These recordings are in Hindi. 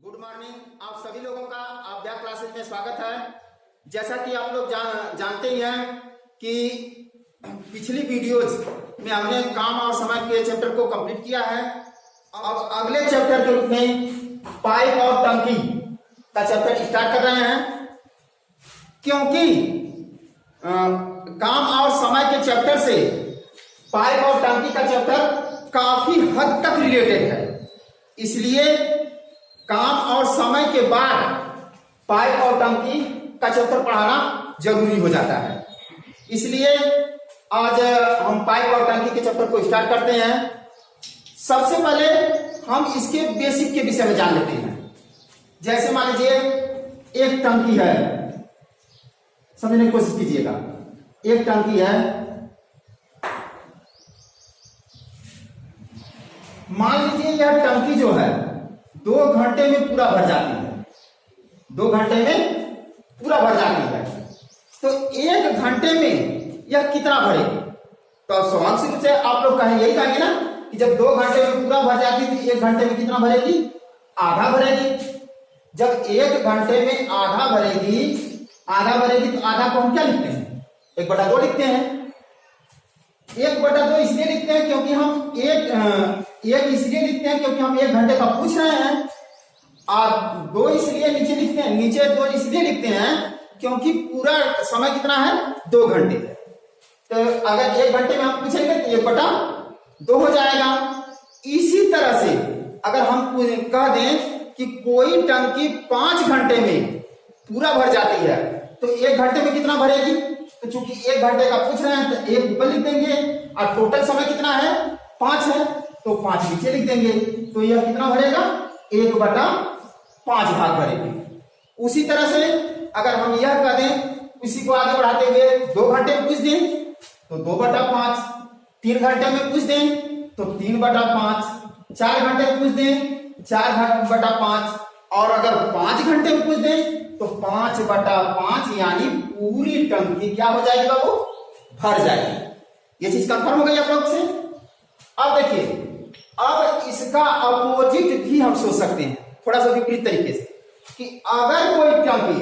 Good morning. आप सभी लोगों का अभ्यास क्लासेस में स्वागत है। जैसा कि आप लोग जानते ही हैं कि पिछली वीडियोज में हमने काम और समय के चैप्टर को कंप्लीट किया है। अब अगले चैप्टर के रूप में पाइप और टंकी का चैप्टर स्टार्ट कर रहे हैं, क्योंकि काम और समय के चैप्टर से पाइप और टंकी का चैप्टर काफी हद तक रिलेटेड है। इसलिए काम और समय के बाद पाइप और टंकी का चैप्टर पढ़ाना जरूरी हो जाता है। इसलिए आज हम पाइप और टंकी के चैप्टर को स्टार्ट करते हैं। सबसे पहले हम इसके बेसिक के विषय में जान लेते हैं। जैसे मान लीजिए एक टंकी है, समझने की कोशिश कीजिएगा। एक टंकी है, मान लीजिए यह टंकी जो है 2 घंटे में पूरा भर जाती है। 2 घंटे में पूरा भर जाती है, तो 1 घंटे में यह कितना भरेगी? तो अब स्वाभाविक रूप से आप लोग यही कहेंगे ना कि जब 2 घंटे में पूरा भर जाती है तो 1 घंटे में कितना भरेगी? आधा भरेगी। जब 1 घंटे में आधा भरेगी तो आधा को हम क्या लिखते हैं? 1/2 लिखते हैं। 1/2 इसलिए लिखते हैं क्योंकि हम एक इसलिए लिखते हैं क्योंकि हम 1 घंटे का पूछ रहे हैं, और 2 इसलिए नीचे लिखते हैं, नीचे 2 इसलिए लिखते हैं क्योंकि पूरा समय कितना है? 2 घंटे। तो अगर 1 घंटे में हम पूछेंगे तो 1/2 हो जाएगा। इसी तरह से अगर हम कह दें कि कोई टंकी 5 घंटे में पूरा भर जाती है तो 1 घंटे में कितना भरेगी? तो चूंकि 1 घंटे का पूछ रहे हैं तो 1 ऊपर लिख देंगे, और टोटल समय कितना है? 5 है, तो 5 नीचे लिख देंगे। तो यह कितना भरेगा? 1/5 भाग भरेगी। उसी तरह से अगर हम यह कर दें, इसी को आगे बढ़ाते हुए 2 घंटे में पूछ दें तो 2/5, 3 घंटे में पूछ दें तो 3/5, 4 घंटे में पूछ दें 4/5, और अगर 5 घंटे में पूछ दें तो 5/5, यानी पूरी टंकी क्या हो जाएगी बाबू? भर जाएगी। ये चीज कंफर्म हो गई आप लोग से। अब देखिए, अब इसका अपोजिट भी हम सोच सकते हैं थोड़ा सा विपरीत तरीके से, कि अगर कोई टंकी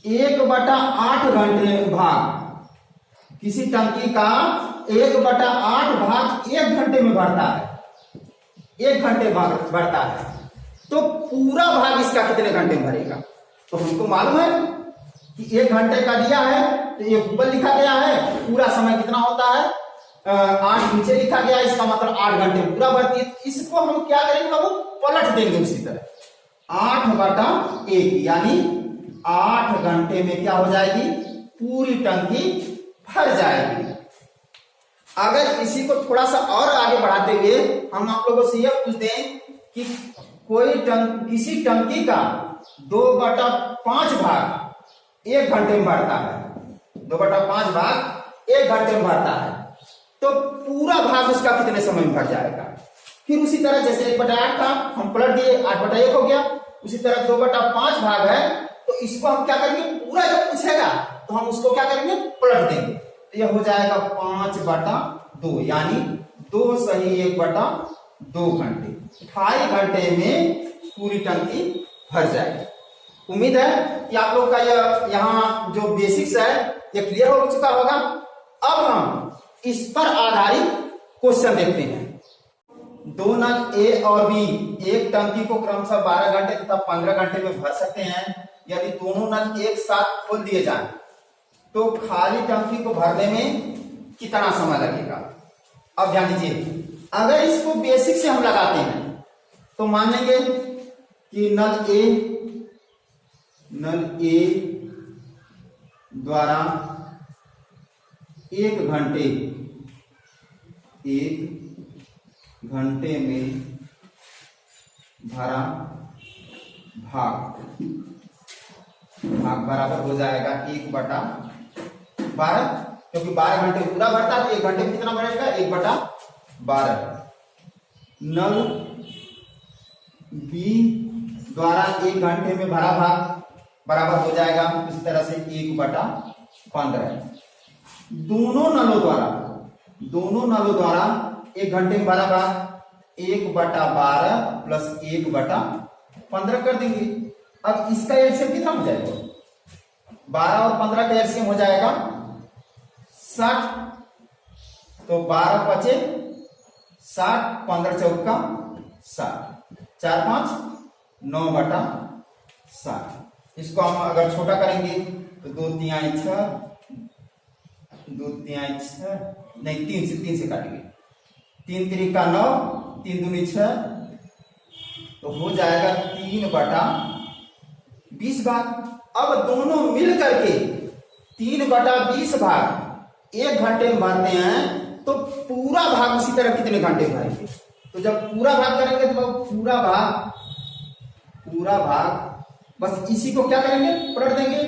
1/8 घंटे भाग, किसी टंकी का 1/8 भाग 1 घंटे में भरता है, 1 घंटे भाग भरता है, तो पूरा भाग इसका कितने घंटे में भरेगा? तो हमको मालूम है कि 1 घंटे का दिया है तो ये ऊपर लिखा गया है, पूरा समय कितना होता है? 8 नीचे लिखा गया, इसका मतलब 8 घंटे में पूरा भरती है। इसको हम क्या करेंगे बाबू? पलट देंगे उसी तरह। 8/1, यानी 8 घंटे में क्या हो जाएगी? पूरी टंकी भर जाएगी। अगर इसी को थोड़ा सा और आगे बढ़ाते हुए हम आप लोगों से यह पूछ दें कि किसी टंकी का 2/5 भाग 1 घंटे में भरता है, 2/5 भाग 1 घंटे में भरता है, तो पूरा भाग उसका कितने समय में भर जाएगा? फिर उसी तरह जैसे 1/8 था, हम पलट दिए, 8/1 हो गया। उसी तरह 2/5 भाग है, तो इसको हम क्या करेंगे? पूरा जब पूछेगा तो हम उसको क्या करेंगे? पलट देंगे। तो यह हो जाएगा 5/2, यानी 2 सही 1/2 घंटे, 2.5 घंटे में पूरी टंकी भर जाएगी। उम्मीद है कि आप लोग का यहाँ जो बेसिक्स है ये क्लियर हो चुका होगा। अब हम इस पर आधारित क्वेश्चन देखते हैं। 2 नल ए और बी एक टंकी को क्रमशः 12 घंटे तथा 15 घंटे में भर सकते हैं। यदि दोनों नल एक साथ खोल दिए जाएं तो खाली टंकी को भरने में कितना समय लगेगा? अब ध्यान दीजिए, अगर इसको बेसिक से हम लगाते हैं तो मान लेंगे कि नल ए द्वारा 1 घंटे में भरा भाग बराबर हो जाएगा 1/12, क्योंकि 12 घंटे पूरा भरता है तो 1 घंटे में कितना भरेगा? 1/12। नल बी द्वारा 1 घंटे में भरा भाग बराबर हो जाएगा इस तरह से 1/15। दोनों नलों द्वारा 1 घंटे में भरा भाग 1/12 प्लस 1/15 कर देंगे। अब इसका एलसीएम कितना हो जाएगा? 12 और 15 का एलसीएम हो जाएगा 60। तो 12 पचे 60, 15 चौका 60, 4 5 9/60। इसको हम अगर छोटा करेंगे तो 2 तिहाई 6, 2 तिहाई 6 नहीं 3 से काटेंगे, 3 तिरिका 9, 3 दूनी 6, तो हो जाएगा 3/20 भाग। अब दोनों मिल करके 3/20 भाग 1 घंटे में भरते हैं, तो पूरा भाग उसी तरह कितने घंटे में भरेंगे? तो जब पूरा भाग करेंगे तो पूरा भाग बस इसी को क्या करेंगे, पलट देंगे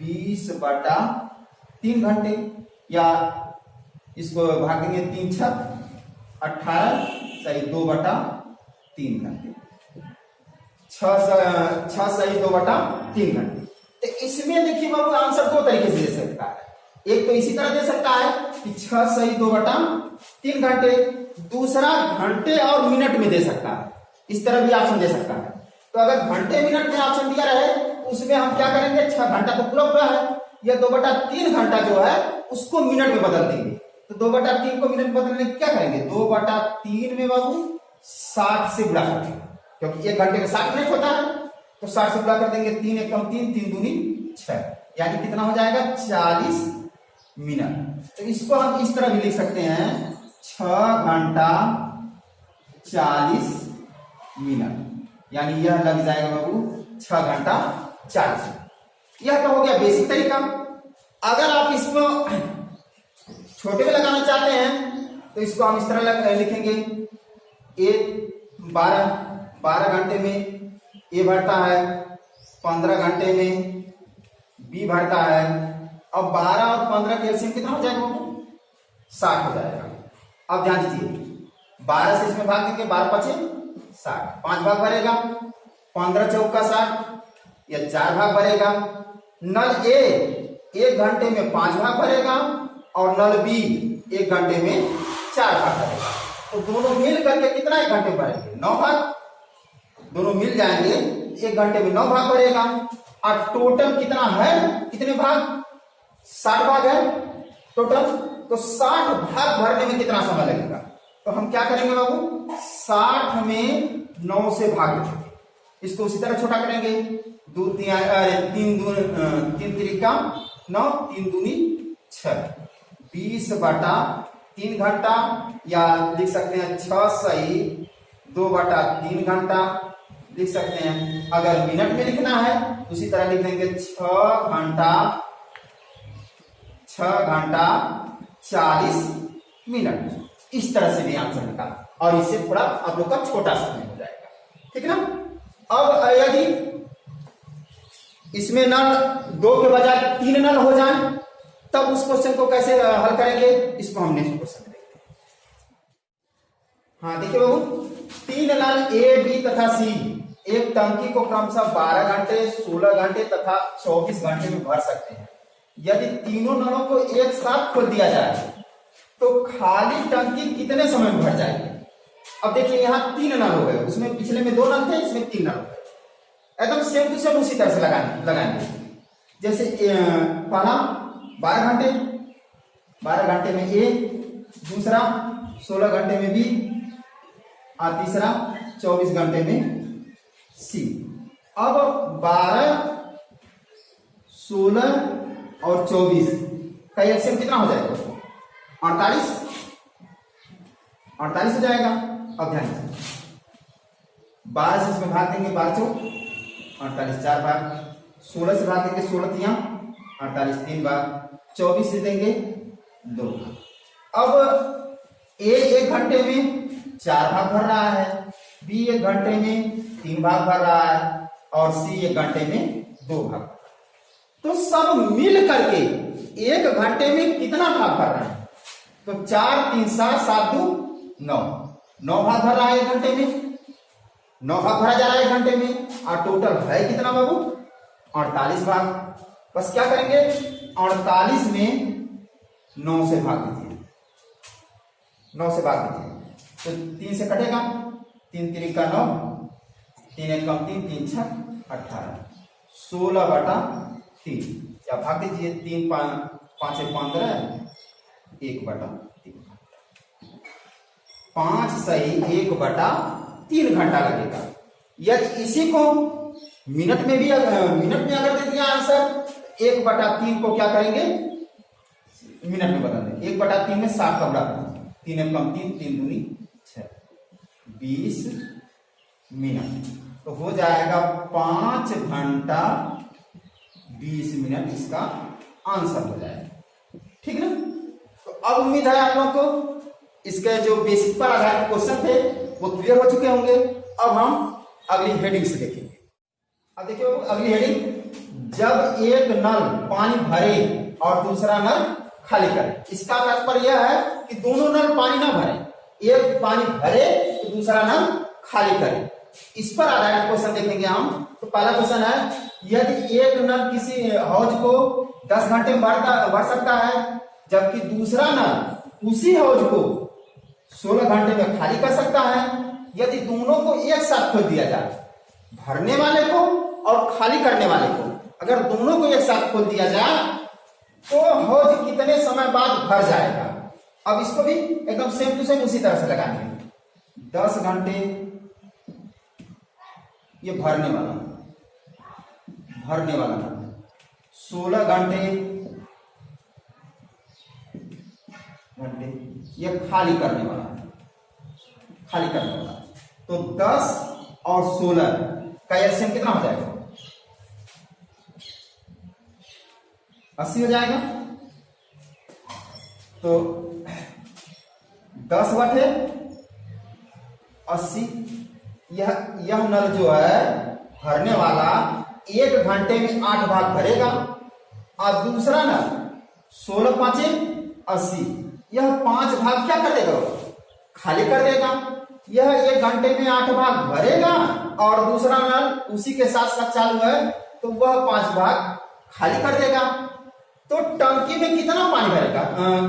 20/3 घंटे, या इसको भाग देंगे 3 6 18 सही 2/3 घंटे, 6 सही 2/3 घंटे। तो इसमें देखिए बाबू आंसर 2 तरीके से दे सकता है। एक तो इसी तरह दे सकता है कि 6 सही 2/3 घंटे, दूसरा घंटे और मिनट में दे सकता है, इस तरह भी ऑप्शन दे सकता है। तो अगर घंटे मिनट में ऑप्शन दिया रहे तो उसमें हम क्या करेंगे, 6 घंटा तो पूरा है, या 2/3 घंटा जो है उसको मिनट में बदल देंगे। तो 2/3 को मिनट में बदलने क्या करेंगे, 2/3 में बाबू 60 से गुणा करेंगे, क्योंकि 1 घंटे में 60 मिनट होता है, तो 60 से गुणा कर देंगे, 3 एकम 3, 3 दूनी 6, यानी कितना हो जाएगा 40 मिनट। तो इसको हम इस तरह भी लिख सकते हैं 6 घंटा 40 मिनट, यानी यह लग जाएगा बाबू 6 घंटा 40 मिनट। यह तो हो गया बेसिक तरीका। अगर आप इसको छोटे में लगाना चाहते हैं तो इसको हम इस तरह लिखेंगे, ए 12 घंटे में ए भरता है, 15 घंटे में बी भरता है। अब 12 और 15 का एलसीएम कितना हो जाएगा, 60 हो जाएगा। अब ध्यान दीजिए 12 से इसमें भाग देंगे, 12 पचे 60, 5 भाग भरेगा, 15 चौका 60, या 4 भाग भरेगा। नल ए 1 घंटे में 5 भाग भरेगा, और नल बी 1 घंटे में 4 भाग भरेगा। तो दोनों मिल करके कितना 1 घंटे में भरेंगे, 9 भाग। दोनों मिल जाएंगे 1 घंटे में 9 भाग भरेगा। और टोटल कितना है, कितने भाग, 60 भाग है टोटल। तो 60 भाग भरने में कितना समय लगेगा, तो हम क्या करेंगे बाबू, 60 में 9 से भाग देंगे, इसको उसी तरह छोटा करेंगे, 3 तिरिका 9, 3 दूनी 6, 20/3 घंटा, या लिख सकते हैं 6 सही 2/3 घंटा लिख सकते हैं। अगर मिनट में लिखना है उसी तरह लिख देंगे 6 घंटा 40 मिनट। इस तरह से भी आंसर निकाला, और इससे थोड़ा आप लोग का छोटा समय हो जाएगा, ठीक ना। अब यदि इसमें नल 2 के बजाय 3 नल हो जाए, तब उस क्वेश्चन को कैसे हल करेंगे, इसको हम नेक्स्ट क्वेश्चन में देखते हैं। हाँ देखिए बाबू, 3 नल ए बी तथा सी एक टंकी को क्रमशः 12 घंटे 16 घंटे तथा 24 घंटे में भर सकते हैं। यदि तीनों नलों को एक साथ खोल दिया जाए तो खाली टंकी कितने समय में भर जाएगी। अब देखिए यहाँ 3 नल हो गए, उसमें पिछले में 2 नल थे, इसमें 3 नल हो गए। एकदम सेम टू सेम उसी तरह से लगाएंगे। जैसे पहला 12 घंटे में ए, दूसरा 16 घंटे में बी, और तीसरा 24 घंटे में सी। अब 12, 16 और 24 का एलसीएम कितना हो जाएगा, 48 हो जाएगा। अब ध्यान दीजिए 12 से इसमें भाग देंगे, 12 चौक 48, 4 भाग, 16 से भाग देंगे, 16 तिया 48, 3 भाग, 24 से देंगे 2 भाग। अब ए 1 घंटे में 4 भाग भर रहा है, बी 1 घंटे में 3 भाग भर रहा है, और सी 1 घंटे में 2 भाग। तो सब मिल करके 1 घंटे में कितना भाग भर रहे हैं, तो 4 3 7 2 9 भाग भर रहा है 1 घंटे में, 9 भाग भरा जा रहा है 1 घंटे में, और टोटल है कितना बाबू, 48 भाग। बस क्या करेंगे, 48 में 9 से भाग दीजिए, 9 से भाग दीजिए, तो 3 से कटेगा, 3 3 का 9, 3 1 कम 3, 3 6 18, 16/3 या भाग दीजिए, 3 5 15, 1/3, 5 सही 1/3 घंटा लगेगा। यदि इसी को मिनट में अगर दे दिया आंसर, 1/3 को क्या करेंगे, मिनट में बदल देंगे। 1/3 में 7 का बड़ा 3 1 कम 3, 3 दूनी 6, 20 मिनट, तो हो जाएगा 5 घंटा 20 मिनट, इसका आंसर हो जाएगा। ठीक ना। तो अब उम्मीद है आप लोग को इसके जो बेसिक पर आधारित क्वेश्चन थे वो क्लियर हो चुके होंगे। अब हम अगली हेडिंग से देखेंगे। अब देखिए अगली हेडिंग, जब एक नल पानी भरे और दूसरा नल खाली करे। इसका तात्पर्य यह है कि दोनों नल पानी ना भरे, एक पानी भरे तो दूसरा नल खाली करे। इस पर आधारित क्वेश्चन देखेंगे हम। तो पहला क्वेश्चन है, यदि एक नल किसी हौज को 10 घंटे में भर सकता है, जबकि दूसरा नल उसी हौज को 16 घंटे में खाली कर सकता है, यदि दोनों को एक साथ खोल दिया जाए, भरने वाले को और खाली करने वाले को, अगर दोनों को एक साथ खोल दिया जाए तो हौज कितने समय बाद भर जाएगा। अब इसको भी एकदम सेम टू सेम उसी तरह से लगाएंगे। 10 घंटे ये भरने वाला 16 घंटे ये खाली करने वाला तो 10 और 16 का एलसीएम कितना हो जाएगा, 80 हो जाएगा। तो 10 बटे 80, यह नल जो है भरने वाला 1 घंटे में 8 भाग भरेगा, और दूसरा नल 16 5 80, यह 5 भाग क्या कर देगा, खाली कर देगा। यह 1 घंटे में 8 भाग भरेगा और दूसरा नल उसी के साथ साथ चालू है, तो वह 5 भाग खाली कर देगा। तो टंकी में कितना पानी भरेगा,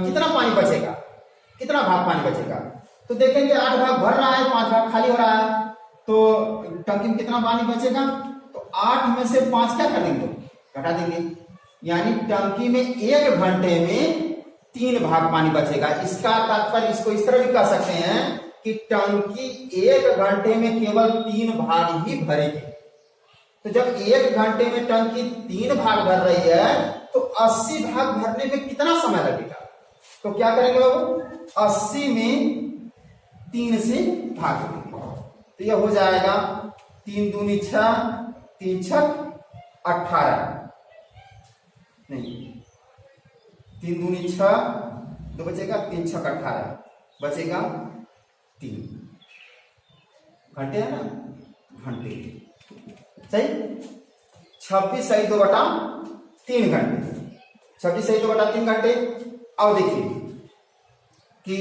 कितना पानी बचेगा, कितना भाग पानी बचेगा। तो देखेंगे 8 भाग भर रहा है, 5 भाग खाली हो रहा है, तो टंकी में कितना पानी बचेगा। तो 8 में से 5 क्या कर देंगे, घटा देंगे, यानी टंकी में 1 घंटे में 3 भाग पानी बचेगा। इसका तात्पर्य इसको इस तरह भी कह सकते हैं कि टंकी 1 घंटे में केवल 3 भाग ही भरेगी। तो जब 1 घंटे में टंकी 3 भाग भर रही है, तो 80 भाग भरने में कितना समय लगेगा। तो क्या करेंगे बाबू, 80 में 3 से भाग देंगे, तो यह हो जाएगा 3 दूनी 6, 3 6 18, नहीं 3 दूनी 6, तो बचेगा 3 6 18, बचेगा 3 घंटे है ना, घंटे सही। 26 सही 2/3 घंटे, 26 सही 2/3 घंटे। अब देखिए कि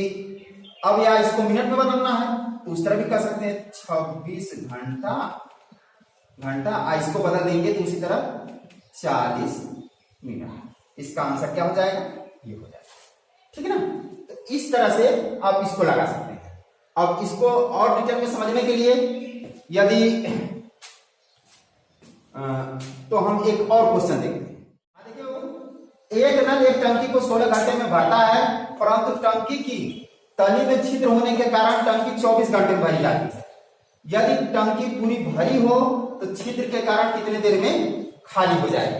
अब या इसको मिनट में बदलना है, तो उस तरह भी कर सकते हैं, 26 घंटा इसको बदल देंगे तो उसी तरह 40 मिनट। इसका आंसर क्या हो जाएगा, ये हो जाएगा। ठीक है ना। तो इस तरह से आप इसको लगा सकते हैं। अब इसको और डिटेल में समझने के लिए यदि तो हम एक और क्वेश्चन देखते हैं। देखिए, एक नल एक टंकी को 16 घंटे में भरता है, परंतु टंकी की तली में छिद्र होने के कारण टंकी 24 घंटे में भरी जाती है। यदि टंकी पूरी भरी हो तो छिद्र के कारण कितने देर में खाली हो जाएगी।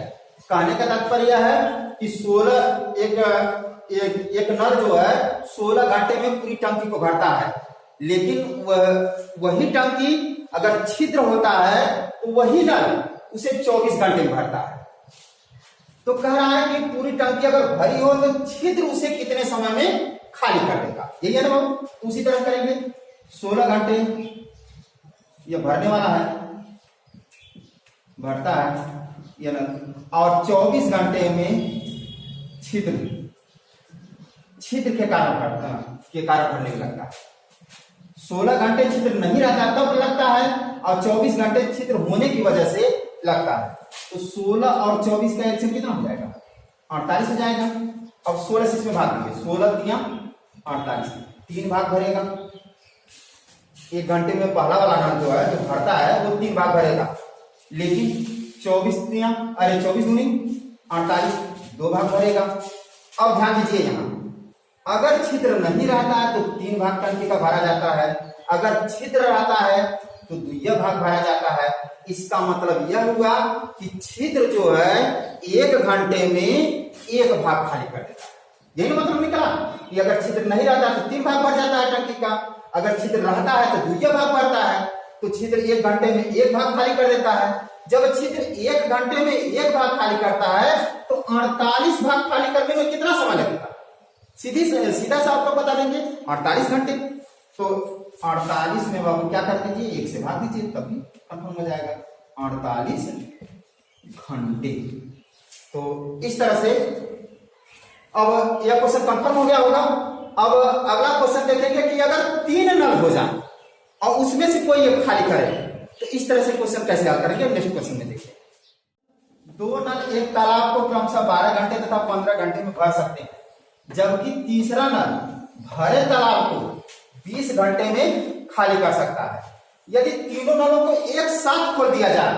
कहने का तात्पर्य है कि 16 एक नल जो है 16 घंटे में पूरी टंकी को भरता है, लेकिन वही टंकी अगर छिद्र होता है तो वही नल उसे 24 घंटे में भरता है। तो कह रहा है कि पूरी टंकी अगर भरी हो तो छिद्र उसे कितने समय में खाली कर देगा, यही है ना बाबू। उसी तरह करेंगे, 16 घंटे ये भरने वाला है, भरता है ये नल, और 24 घंटे में छिद्र के कारण भरने लगता है। 16 घंटे छिद्र नहीं रहता तब लगता है, और 24 घंटे छिद्र होने की वजह से लगता है। तो 16 और 24 का एलसीएम कितना हो जाएगा, 48 हो जाएगा। अब 16 से इसमें भाग दीजिए, 16 3 48, 3 भाग भरेगा, 1 घंटे में पहला वाला नल जो है जो भरता है वो 3 भाग भरेगा, लेकिन 24 दूनी 48 2 भाग भरेगा। अब ध्यान दीजिए, यहाँ अगर छिद्र नहीं रहता है तो 3 भाग टंकी का भरा जाता है, अगर छिद्र रहता है तो 2 भाग भरा जाता है। इसका मतलब यह हुआ कि छिद्र जो है 1 घंटे में 1 भाग खाली कर देता है। यही मतलब निकला कि अगर छिद्र नहीं रहता तो 3 भाग भर जाता है टंकी का, अगर छिद्र रहता है तो 2 भाग भरता है। तो छिद्र 1 घंटे में 1 भाग खाली कर देता है। जब छिद्र 1 घंटे में 1 भाग खाली करता है तो 48 भाग खाली करने में कितना समय लगेगा? सीधा सा आपको बता देंगे 48 घंटे। तो 48 में बाबू क्या कर दीजिए, 1 से भाग दीजिए, तभी कंफर्म हो जाएगा 48 घंटे। तो इस तरह से अब यह क्वेश्चन कंफर्म हो गया होगा। अब अगला क्वेश्चन देखेंगे कि अगर 3 नल हो जाए और उसमें से कोई एक खाली करे तो इस तरह से क्वेश्चन कैसे हल करेंगे, नेक्स्ट क्वेश्चन में देखिए। 2 नल एक तालाब को क्रमशः 12 घंटे तथा 15 घंटे में भर सकते हैं, जबकि तीसरा नल भरे तालाब को 20 घंटे में खाली कर सकता है। यदि तीनों नलों को एक साथ खोल दिया जाए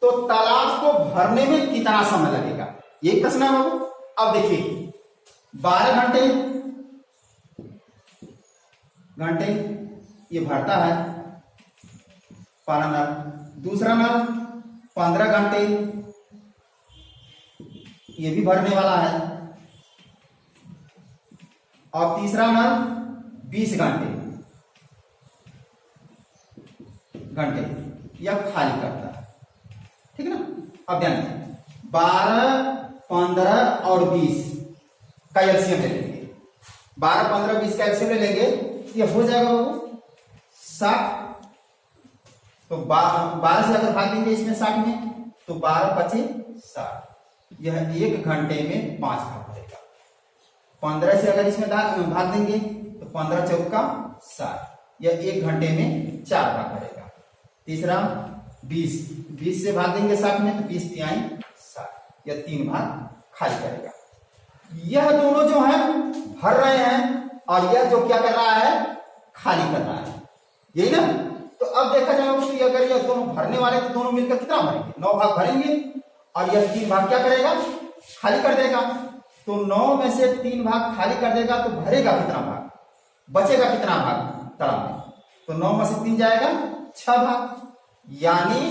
तो तालाब को भरने में कितना समय लगेगा, यही प्रश्न है बाबू। अब देखिए 12 घंटे ये भरता है पहला नल, दूसरा नल 15 घंटे ये भी भरने वाला है, और तीसरा नल 20 घंटे यह खाली करता है, ठीक है ना। अब ध्यान दीजिए 12, 15 और 20 का एलसीएम ले लेंगे, 12, 15, 20 का एलसीएम ले लेंगे, ये हो जाएगा बाबू 60। तो 12 से अगर भाग देंगे इसमें 60 में तो 12 25 60, यह 1 घंटे में 5 भाग देगा। 15 से अगर इसमें भाग देंगे तो 15 चौका 60, यह 1 घंटे में 4 भाग करेगा। तीसरा 20 से भाग देंगे 60 में तो 20 तिहाई 60, यह 3 भाग खाली करेगा। यह दोनों जो है भर रहे हैं और यह जो क्या कर रहा है, खाली कर रहा है, यही ना। तो अब देखा जाएगा कि अगर यह दोनों भरने वाले तो दोनों मिलकर कितना भरेंगे, 9 भाग भरेंगे, और यह 3 भाग क्या करेगा, खाली कर देगा। तो 9 में से 3 भाग खाली कर देगा तो भरेगा कितना भाग, बचेगा कितना भाग तालाब में। तो 9 में से 3 जाएगा 6 भाग, यानी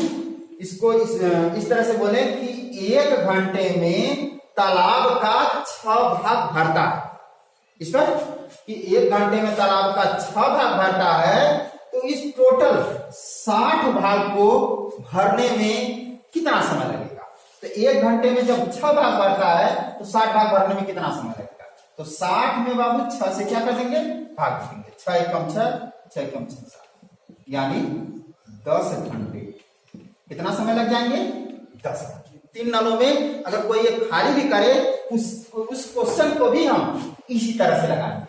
इसको इस तरह से बोले कि 1 घंटे में तालाब का 6 भाग भरता है। इस पर कि 1 घंटे में तालाब का 6 भाग भरता है, तो इस टोटल 60 भाग को भरने में कितना समय लगेगा। तो 1 घंटे में जब 6 भाग भरता है तो 60 भाग भरने में कितना समय लगेगा। तो 60 में बाबू 6 से क्या कर देंगे, भाग देंगे, 6 एकम 6, 6 एकम 6 7, यानी 10 घंटे। कितना समय लग जाएंगे, 10 घंटे। 3 नलों में अगर कोई एक खाली भी करे उस क्वेश्चन को भी हम इसी तरह से लगाएंगे।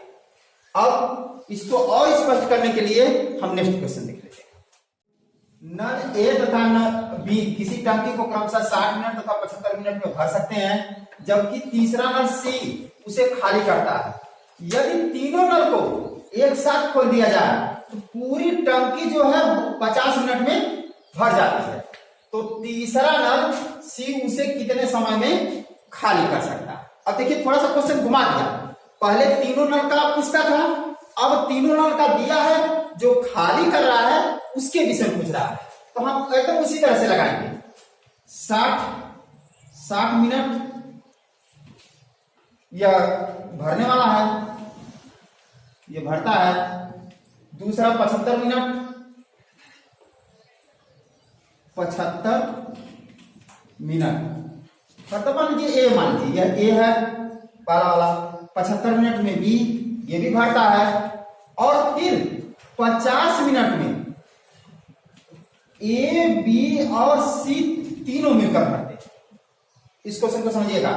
अब इसको और स्पष्ट करने के लिए हम नेक्स्ट क्वेश्चन देख लेते हैं। नल ए तथा नल बी किसी टंकी को क्रमशः 60 मिनट तथा 75 मिनट में भर सकते हैं, जबकि तीसरा नल सी उसे खाली करता है। यदि तीनों नल को एक साथ खोल दिया जाए तो पूरी टंकी जो है 50 मिनट में भर जाती है। तो तीसरा नल सी उसे कितने समय में खाली कर सकता है। अब देखिए थोड़ा सा क्वेश्चन घुमा दिया, पहले तीनों नल का पूछता था, अब तीनों नल का दिया है, जो खाली कर रहा है उसके विषय में पूछ रहा है। तो हम एकदम उसी तरह से लगाएंगे 60 मिनट यह भरने वाला है, ये भरता है। दूसरा 75 मिनट, 75 मिनट मतलब मान लीजिए ए, मान लीजिए यह ए है पहला वाला, 75 मिनट में बी ये भी भरता है, और फिर 50 मिनट में ए बी और सी तीनों मिलकर भरते हैं। इस क्वेश्चन को समझिएगा,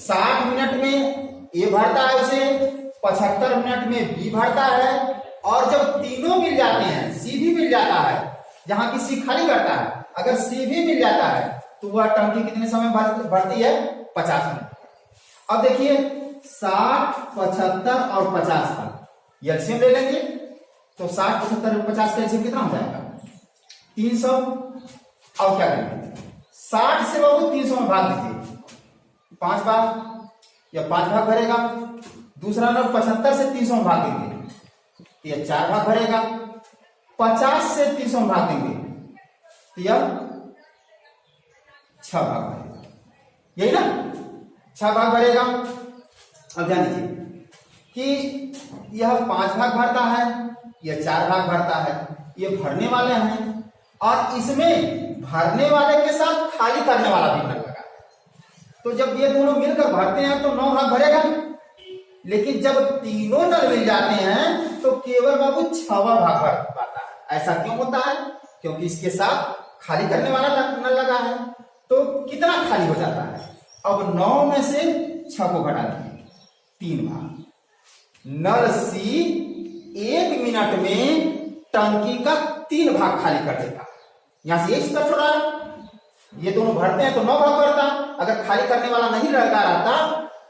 60 मिनट में ए भरता है उसे, 75 मिनट में बी भरता है, और जब तीनों मिल जाते हैं, सी भी मिल जाता है, जहां की सी खाली करता है, अगर सी भी मिल जाता है तो वह टंकी कितने समय भरती है, 50 मिनट। अब देखिए 60, 75 और 50 का एलसीएम ले लेंगे तो 60, 75, 50 का एलसीएम कितना हो जाएगा? 300। अब क्या करेंगे? 60 से बाबू 300 में भाग दीजिए, 5 भाग या 5 भाग भरेगा। दूसरा नंबर 75 से 300 में भाग देंगे, यह 4 भाग भरेगा। 50 से 300 में भाग देंगे, यह 6 भाग भरेगा, यही ना, 6 भाग भरेगा। अब ध्यान दीजिए कि यह 5 भाग भरता है, यह 4 भाग भरता है, ये भरने वाले हैं, और इसमें भरने वाले के साथ खाली करने वाला भी नल लगा है। तो जब ये दोनों मिलकर भरते हैं तो 9 भाग भरेगा, लेकिन जब तीनों नल मिल जाते हैं तो केवल बाबू 6वां भाग भर पाता है। ऐसा क्यों होता है? क्योंकि इसके साथ खाली करने वाला नल लगा है। तो कितना खाली हो जाता है? अब 9 में से 6 को घटा दीजिए, 3 भाग। नल सी 1 मिनट में टंकी का 3 भाग खाली कर देता। यहां से 1 स्तर छोड़ा, ये दोनों भरते हैं तो 9 भाग भरता। अगर खाली करने वाला नहीं लगा रहता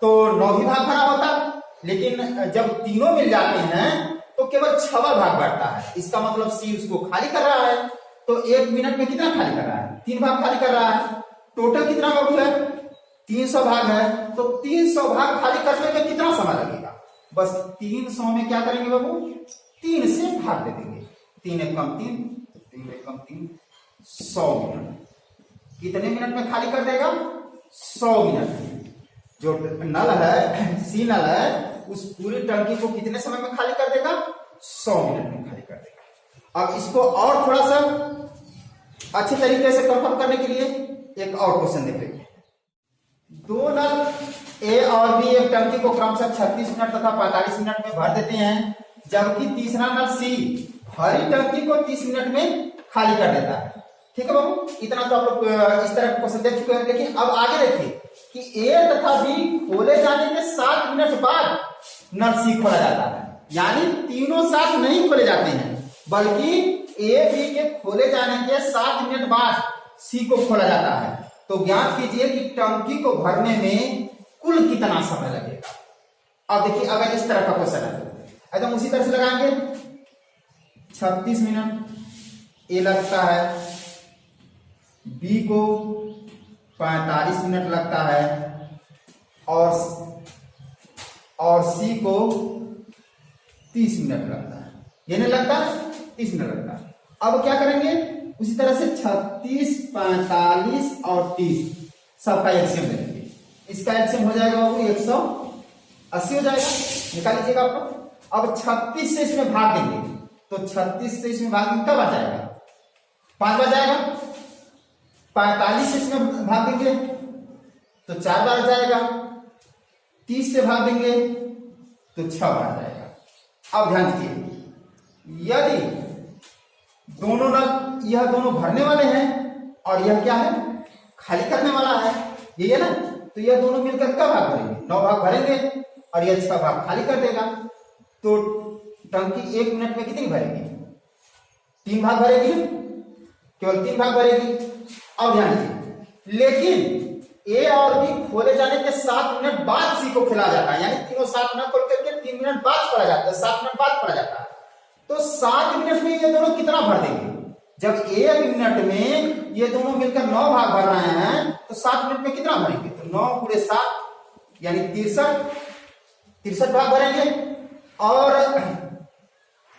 तो 9 ही भाग भरा होता, लेकिन जब तीनों मिल जाते हैं तो केवल 6वां भाग भरता है। इसका मतलब सी उसको खाली कर रहा है। तो 1 मिनट में कितना खाली कर रहा है? 3 भाग खाली कर रहा है। टोटल कितना बाबू है? 300 भाग है। तो 300 भाग खाली करने में कितना समय लगेगा? बस 300 में क्या करेंगे बाबू? 3 से भाग दे देंगे। 3 एक कम 3, 3 एक कम 3, 100 मिनट। कितने मिनट में खाली कर देगा? 100 मिनट। जो नल है, सी नल है, उस पूरी टंकी को कितने समय में खाली कर देगा? 100 मिनट में खाली कर देगा। अब इसको और थोड़ा सा अच्छे तरीके से कंफर्म करने के लिए एक और क्वेश्चन देख लीजिए। 2 नल ए और बी एक टंकी को क्रमशः 36 मिनट तथा 45 मिनट में भर देते हैं, जबकि तीसरा नल सी भरी टंकी को 30 मिनट में खाली कर देता है। ठीक है बाबू, इतना तो आप लोग इस तरह क्वेश्चन देख चुके हैं। लेकिन अब आगे देखिए कि ए तथा बी खोले जाने के 7 मिनट बाद नल सी खोला जाता है। यानी तीनों साथ नहीं खोले जाते हैं, बल्कि ए बी के खोले जाने के 7 मिनट बाद सी को खोला जाता है। तो ज्ञात कीजिए कि टंकी को भरने में कुल कितना समय लगेगा। अब देखिए, अगर इस तरह का क्वेश्चन है एकदम उसी तरह से लगाएंगे। 36 मिनट ए लगता है, बी को 45 मिनट लगता है, और सी को 30 मिनट लगता है। ये नहीं लगता, 30 मिनट लगता है। अब क्या करेंगे? उसी तरह से 36, 45 और 30 सबका एलसीएम ले लेंगे। इसका एलसीएम हो जाएगा बाबू 180 हो जाएगा। निकाल लीजिएगा आप लोग। अब 36 से इसमें भाग देंगे तो 36 से इसमें भाग देंगे, कब आ जाएगा? 5 बार जाएगा। 45 से इसमें भाग देंगे तो 4 बार जाएगा। 30 से भाग देंगे तो 6 बार जाएगा। अब ध्यान दीजिए, यदि दोनों नल, यह दोनों भरने वाले हैं और यह क्या है? खाली करने वाला है, ये है ना। तो यह दोनों मिलकर कब भाग भरेंगे? 9 भाग भरेंगे और यह 6 भाग खाली कर देगा। तो टंकी 1 मिनट में कितनी भरेगी? 3 भाग भरेगी, केवल 3 भाग भरेगी। अब ध्यान दीजिए, लेकिन ए और बी खोले जाने के 7 मिनट बाद सी को खिलाया जाता है। यानी तीनों साथ न खोल करके 3 मिनट बाद खोला जाता है, 7 मिनट बाद खोला जाता है। तो 7 मिनट में ये दोनों कितना भर देंगे? जब 1 मिनट में ये दोनों मिलकर 9 भाग भर रहे हैं तो 7 मिनट में कितना भरेंगे? तो 9 × 7 यानी 63 भाग भरेंगे। और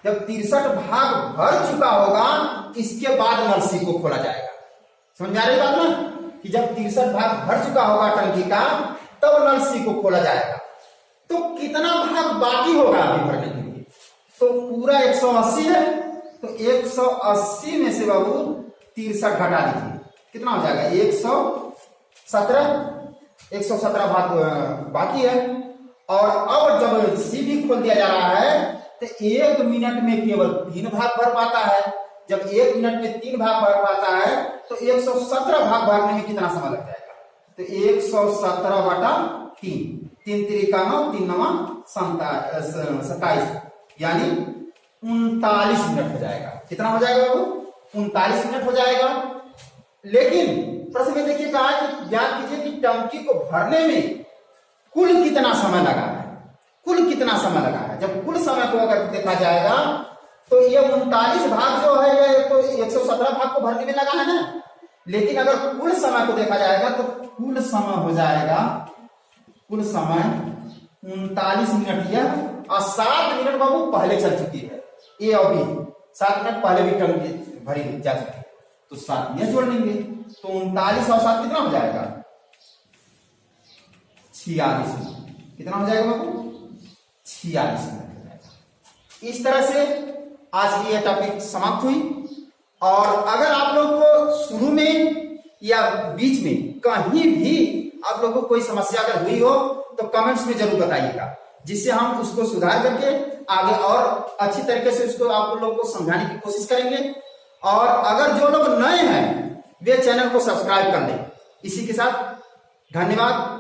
जब 63 भाग भर चुका होगा, इसके बाद नल सी को खोला जाएगा। समझ आ रही बात ना, कि जब 63 भाग भर चुका होगा टंकी का, तब नल सी को खोला जाएगा। तो कितना भाग बाकी होगा अभी भरने के लिए? तो पूरा 180 है, तो 180 में से बाबू 63 घटा दीजिए, कितना हो जाएगा? 117 भाग बाकी है। और अब जब सी भी खोल दिया जा रहा है तो 1 मिनट में केवल 3 भाग भर पाता है। जब 1 मिनट में 3 भाग भर पाता है तो 117 भाग भरने में कितना समय लग जाएगा? तो 117 बटा 3, 3 त्रिका 9, 3 9 27, यानी 39 मिनट हो जाएगा। कितना हो जाएगा बाबू? 39 मिनट हो जाएगा। लेकिन प्रश्न में देखिए कहा कि ज्ञात कीजिए कि टंकी को भरने में कुल कितना समय लगा है। कुल कितना समय लगा है? जब कुल समय को अगर देखा जाएगा तो ये 39 भाग जो है ये तो 117 भाग को भरने में लगा है ना। लेकिन अगर कुल समय को देखा जाएगा तो कुल समय हो जाएगा, कुल समय 39 मिनट यह और 7 मिनट बाबू पहले चल चुकी है। ए और बी 7 मिनट पहले भी टंकी भरी जा चुकी है, तो 7 यह जोड़ लेंगे तो 39 और 7 कितना हो जाएगा 46 मिनट। कितना हो जाएगा बाबू 46 मिनट हो जाएगा। इस तरह से आज की यह टॉपिक समाप्त हुई। और अगर आप लोग को शुरू में या बीच में कहीं भी आप लोगों को कोई समस्या अगर हुई हो तो कमेंट्स में जरूर बताइएगा, जिससे हम उसको सुधार करके आगे और अच्छी तरीके से उसको आप लोगों को समझाने की कोशिश करेंगे। और अगर जो लोग नए हैं वे चैनल को सब्सक्राइब कर लें। इसी के साथ धन्यवाद।